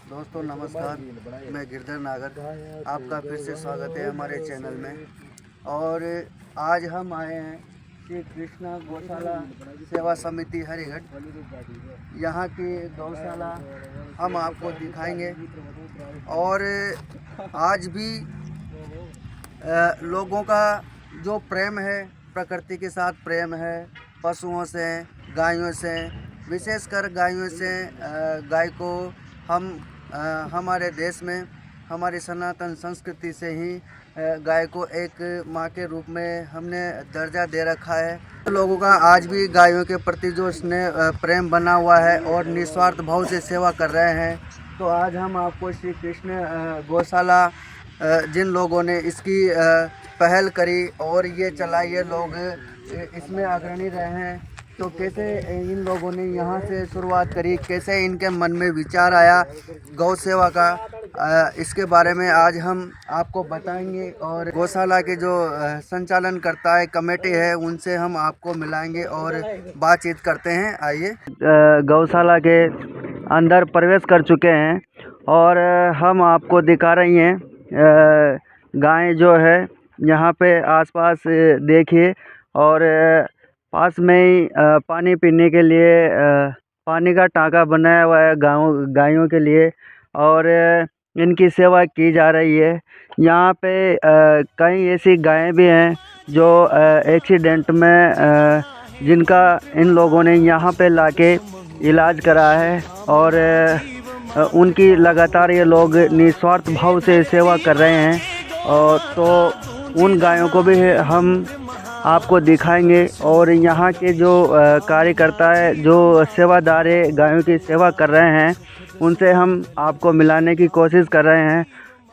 दोस्तों नमस्कार, मैं गिरधर नागर आपका फिर से स्वागत है हमारे चैनल में। और आज हम आए हैं श्री कृष्णा गौशाला सेवा समिति हरिघट। यहाँ की गौशाला हम आपको दिखाएंगे। और आज भी लोगों का जो प्रेम है, प्रकृति के साथ प्रेम है, पशुओं से, गायों से, विशेषकर गायों से। गाय को हम हमारे देश में हमारी सनातन संस्कृति से ही गाय को एक माँ के रूप में हमने दर्जा दे रखा है। लोगों का आज भी गायों के प्रति जो स्नेह प्रेम बना हुआ है और निस्वार्थ भाव से सेवा कर रहे हैं। तो आज हम आपको श्री कृष्ण गौशाला जिन लोगों ने इसकी पहल करी और ये चलाई, ये लोग इसमें अग्रणी रहे हैं, तो कैसे इन लोगों ने यहाँ से शुरुआत करी, कैसे इनके मन में विचार आया गौ सेवा का, इसके बारे में आज हम आपको बताएंगे। और गौशाला के जो संचालन करता है, कमेटी है, उनसे हम आपको मिलाएंगे और बातचीत करते हैं। आइए, गौशाला के अंदर प्रवेश कर चुके हैं और हम आपको दिखा रही हैं गाय जो है यहाँ पे आसपास देखिए। और पास में ही पानी पीने के लिए पानी का टांका बनाया हुआ है गायों के लिए, और इनकी सेवा की जा रही है। यहाँ पे कई ऐसी गायें भी हैं जो एक्सीडेंट में जिनका इन लोगों ने यहाँ पे लाके इलाज करा है, और उनकी लगातार ये लोग निस्वार्थ भाव से सेवा कर रहे हैं। और तो उन गायों को भी हम आपको दिखाएंगे। और यहाँ के जो कार्यकर्ता है, जो सेवादार है, गायों की सेवा कर रहे हैं, उनसे हम आपको मिलाने की कोशिश कर रहे हैं।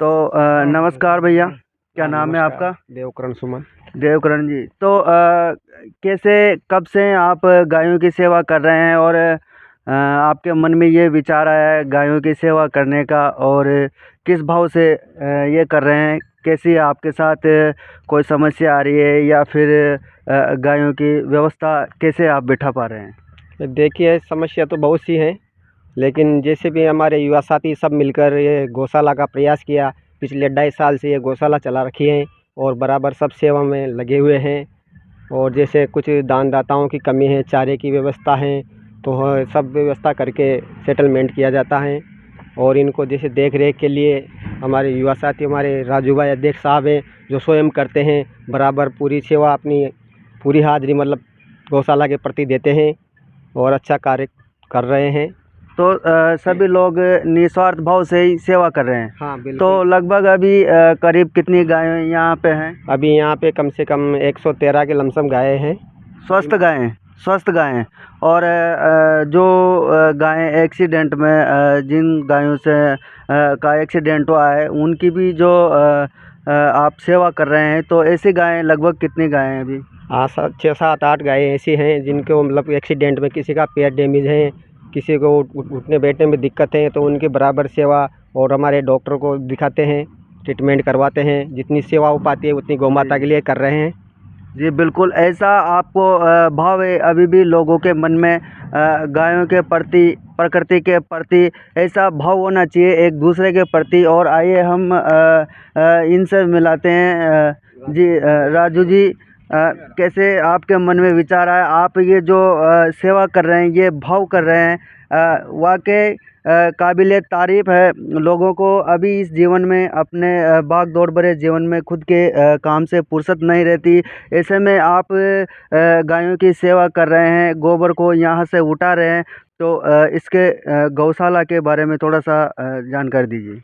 तो नमस्कार भैया, क्या नाम है आपका? देवकरण सुमन। देवकरण जी, तो कैसे, कब से आप गायों की सेवा कर रहे हैं और आपके मन में ये विचार आया है गायों की सेवा करने का, और किस भाव से ये कर रहे हैं? कैसी आपके साथ कोई समस्या आ रही है, या फिर गायों की व्यवस्था कैसे आप बिठा पा रहे हैं? देखिए, समस्या तो बहुत सी है, लेकिन जैसे भी हमारे युवा साथी सब मिलकर ये गौशाला का प्रयास किया। पिछले 2.5 साल से ये गौशाला चला रखी है और बराबर सब सेवा में लगे हुए हैं। और जैसे कुछ दानदाताओं की कमी है, चारे की व्यवस्था है, तो सब व्यवस्था करके सेटलमेंट किया जाता है। और इनको जैसे देख रेख के लिए हमारे युवा साथी, हमारे राजू भाई अध्यक्ष साहब हैं, जो स्वयं करते हैं, बराबर पूरी सेवा, अपनी पूरी हाजिरी मतलब गौशाला के प्रति देते हैं और अच्छा कार्य कर रहे हैं। तो सभी लोग निस्वार्थ भाव से ही सेवा कर रहे हैं। हाँ, बिल्कुल। तो लगभग अभी करीब कितनी गायें यहाँ पे हैं? अभी यहाँ पे कम से कम 113 के लमसम गायें हैं। स्वस्थ गायें। और जो गायें एक्सीडेंट में जिन गायों से का एक्सीडेंट हुआ है, उनकी भी जो आप सेवा कर रहे हैं, तो ऐसी गायें लगभग कितनी गायें हैं अभी? हाँ, 6, 7, 8 गायें ऐसी हैं जिनको मतलब एक्सीडेंट में किसी का पैर डैमेज है, किसी को उठने बैठने में दिक्कत है, तो उनकी बराबर सेवा और हमारे डॉक्टर को दिखाते हैं, ट्रीटमेंट करवाते हैं। जितनी सेवा हो पाती है उतनी गौ माता के लिए कर रहे हैं। जी बिल्कुल, ऐसा आपको भाव है अभी भी लोगों के मन में गायों के प्रति, प्रकृति के प्रति ऐसा भाव होना चाहिए एक दूसरे के प्रति। और आइए हम इनसे मिलाते हैं। जी राजू जी, कैसे आपके मन में विचार आया, आप ये जो सेवा कर रहे हैं, ये भाव कर रहे हैं, वाकई काबिले तारीफ़ है। लोगों को अभी इस जीवन में, अपने भाग दौड़ भरे जीवन में खुद के काम से फुर्सत नहीं रहती। ऐसे में आप गायों की सेवा कर रहे हैं, गोबर को यहाँ से उठा रहे हैं, तो इसके गौशाला के बारे में थोड़ा सा जानकारी दीजिए।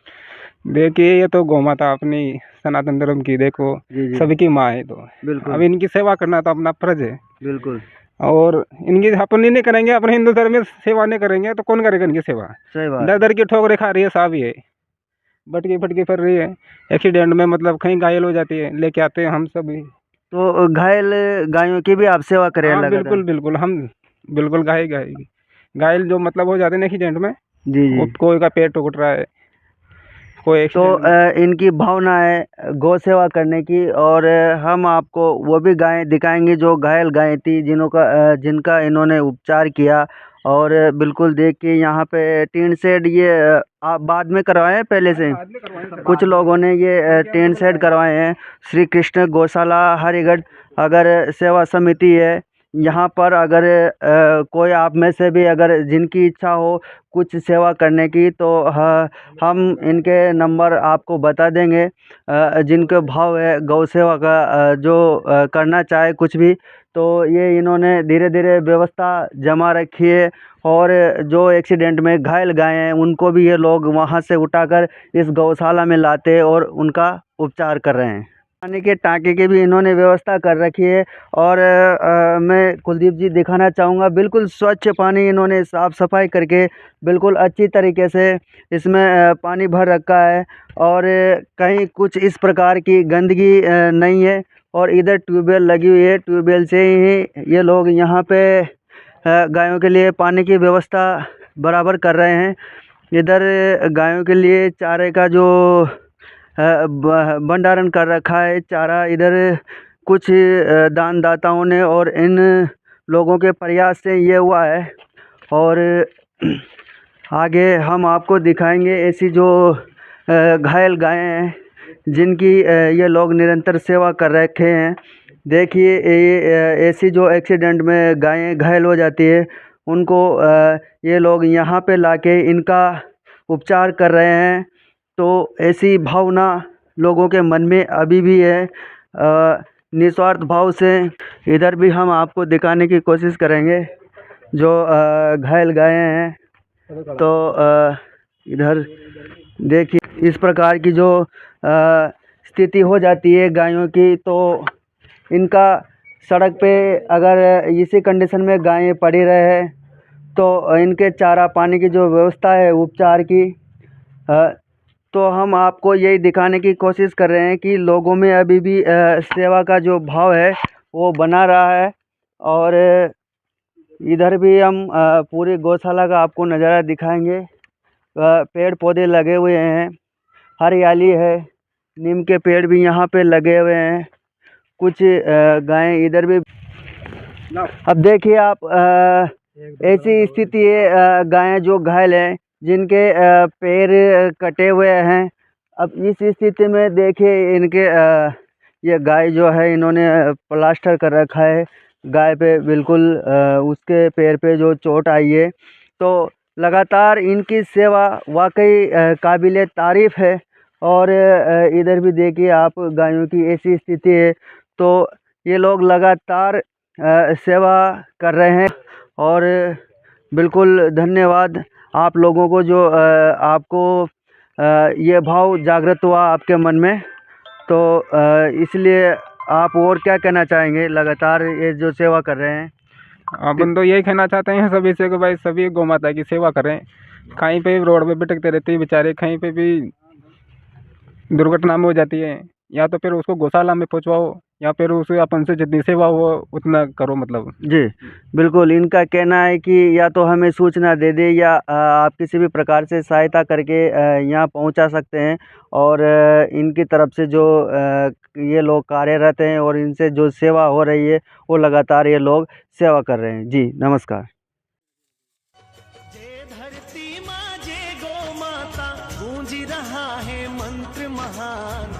देखिए, ये तो गौ माता अपनी सनातन धर्म की, देखो जी जी, सभी की माँ है, तो बिल्कुल अब इनकी सेवा करना तो अपना फर्ज है। बिल्कुल और इनकी अपन नहीं करेंगे, अपने हिंदू धर्म में सेवा नहीं करेंगे, तो कौन करेगा इनकी सेवा? सही बात। दर दर की ठोकरें खा रही है, साहब ये भटकी फटकी फिर रही है, एक्सीडेंट में मतलब कहीं घायल हो जाती है, लेके आते हैं हम सब। तो घायल गायों की भी आप सेवा करें? हाँ बिल्कुल बिल्कुल, हम बिल्कुल घायल जो मतलब हो जाते हैं एक्सीडेंट में। जी जी। कोई का पेट टूट रहा है, कोई तो इनकी भावना है गौ सेवा करने की, और हम आपको वो भी गायें दिखाएंगे जो घायल गायें थी, जिनका इन्होंने उपचार किया। और बिल्कुल देखिए, यहाँ पे टीन शेड ये आप बाद में करवाए हैं पहले से? बाद में करवाएं सर। कुछ लोगों ने ये टेंट सेट करवाए हैं। श्री कृष्ण गौशाला हरिगढ़ अगर सेवा समिति है यहाँ पर, अगर कोई आप में से भी अगर जिनकी इच्छा हो कुछ सेवा करने की तो हम इनके नंबर आपको बता देंगे। जिनके भाव है गौ सेवा का, जो करना चाहे कुछ भी, तो ये इन्होंने धीरे धीरे व्यवस्था जमा रखी है। और जो एक्सीडेंट में घायल गाय हैं उनको भी ये लोग वहाँ से उठाकर इस गौशाला में लाते हैं और उनका उपचार कर रहे हैं। पानी के टाँके की भी इन्होंने व्यवस्था कर रखी है। और मैं कुलदीप जी दिखाना चाहूँगा, बिल्कुल स्वच्छ पानी इन्होंने साफ़ सफाई करके बिल्कुल अच्छी तरीके से इसमें पानी भर रखा है। और कहीं कुछ इस प्रकार की गंदगी नहीं है। और इधर ट्यूबवेल लगी हुई है, ट्यूबवेल से ही ये लोग यहाँ पे गायों के लिए पानी की व्यवस्था बराबर कर रहे हैं। इधर गायों के लिए चारे का जो भंडारण कर रखा है चारा, इधर कुछ दानदाताओं ने और इन लोगों के प्रयास से ये हुआ है। और आगे हम आपको दिखाएंगे ऐसी जो घायल गायें हैं जिनकी ये लोग निरंतर सेवा कर रखे हैं। देखिए ये ऐसी जो एक्सीडेंट में गायें घायल हो जाती है उनको ये लोग यहाँ पे लाके इनका उपचार कर रहे हैं। तो ऐसी भावना लोगों के मन में अभी भी है। निस्वार्थ भाव से इधर भी हम आपको दिखाने की कोशिश करेंगे जो घायल गायें हैं। तो इधर देखिए इस प्रकार की जो स्थिति हो जाती है गायों की, तो इनका सड़क पे अगर इसी कंडीशन में गायें पड़ी रहे तो इनके चारा पानी की जो व्यवस्था है उपचार की, तो हम आपको यही दिखाने की कोशिश कर रहे हैं कि लोगों में अभी भी सेवा का जो भाव है वो बना रहा है। और इधर भी हम पूरी गौशाला का आपको नज़ारा दिखाएंगे। पेड़ पौधे लगे हुए हैं, हरियाली है, नीम के पेड़ भी यहाँ पे लगे हुए हैं। कुछ गायें इधर भी। अब देखिए आप ऐसी स्थिति है, गायें जो घायल हैं जिनके पैर कटे हुए हैं। अब इस स्थिति में देखिए इनके ये गाय जो है इन्होंने प्लास्टर कर रखा है गाय पे, बिल्कुल उसके पैर पे जो चोट आई है। तो लगातार इनकी सेवा वाकई काबिले तारीफ़ है। और इधर भी देखिए आप गायों की ऐसी स्थिति है, तो ये लोग लगातार सेवा कर रहे हैं। और बिल्कुल धन्यवाद आप लोगों को जो आपको ये भाव जागृत हुआ आपके मन में। तो इसलिए आप और क्या कहना चाहेंगे, लगातार ये जो सेवा कर रहे हैं? अपन तो यही कहना चाहते हैं सभी से कि भाई सभी गौ माता की सेवा करें। कहीं पे भी रोड पे भटकते रहते हैं बेचारे, कहीं पे भी दुर्घटना में हो जाती है, या तो फिर उसको गौशाला में पहुंचवाओ या फिर उसे अपन से जितनी सेवा हो उतना करो। मतलब जी बिल्कुल, इनका कहना है कि या तो हमें सूचना दे दे या आप किसी भी प्रकार से सहायता करके यहाँ पहुँचा सकते हैं। और इनकी तरफ से जो ये लोग कार्यरत हैं और इनसे जो सेवा हो रही है वो लगातार ये लोग सेवा कर रहे हैं। जी नमस्कार। जय धरती माँ जय गौ माता गूंज रहा है मंत्र महान।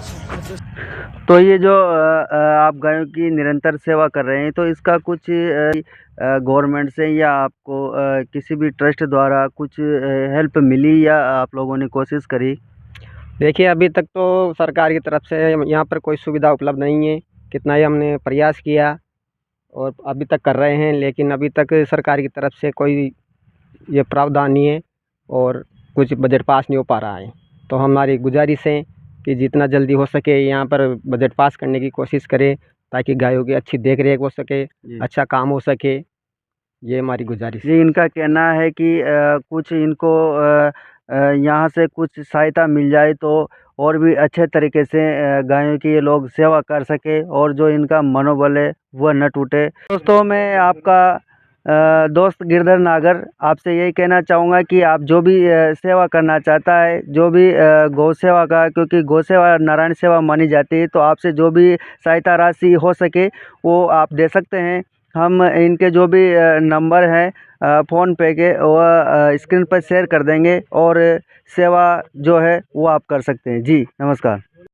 तो ये जो आप गायों की निरंतर सेवा कर रहे हैं, तो इसका कुछ गवर्नमेंट से या आपको किसी भी ट्रस्ट द्वारा कुछ हेल्प मिली या आप लोगों ने कोशिश करी? देखिए अभी तक तो सरकार की तरफ से यहाँ पर कोई सुविधा उपलब्ध नहीं है। कितना ही हमने प्रयास किया और अभी तक कर रहे हैं, लेकिन अभी तक सरकार की तरफ से कोई ये प्रावधान नहीं है और कुछ बजट पास नहीं हो पा रहा है। तो हमारी गुजारिश है कि जितना जल्दी हो सके यहाँ पर बजट पास करने की कोशिश करें ताकि गायों की अच्छी देख रेख हो सके, अच्छा काम हो सके। ये हमारी गुजारिश है। जी इनका कहना है कि कुछ इनको यहाँ से कुछ सहायता मिल जाए तो और भी अच्छे तरीके से गायों की ये लोग सेवा कर सके और जो इनका मनोबल है वह न टूटे। दोस्तों मैं आपका दोस्त गिरधर नागर आपसे यही कहना चाहूँगा कि आप जो भी सेवा करना चाहता है, जो भी गौ सेवा का, क्योंकि गौ सेवा नारायण सेवा मानी जाती है, तो आपसे जो भी सहायता राशि हो सके वो आप दे सकते हैं। हम इनके जो भी नंबर हैं फ़ोन पे के वो स्क्रीन पर शेयर कर देंगे और सेवा जो है वो आप कर सकते हैं। जी नमस्कार।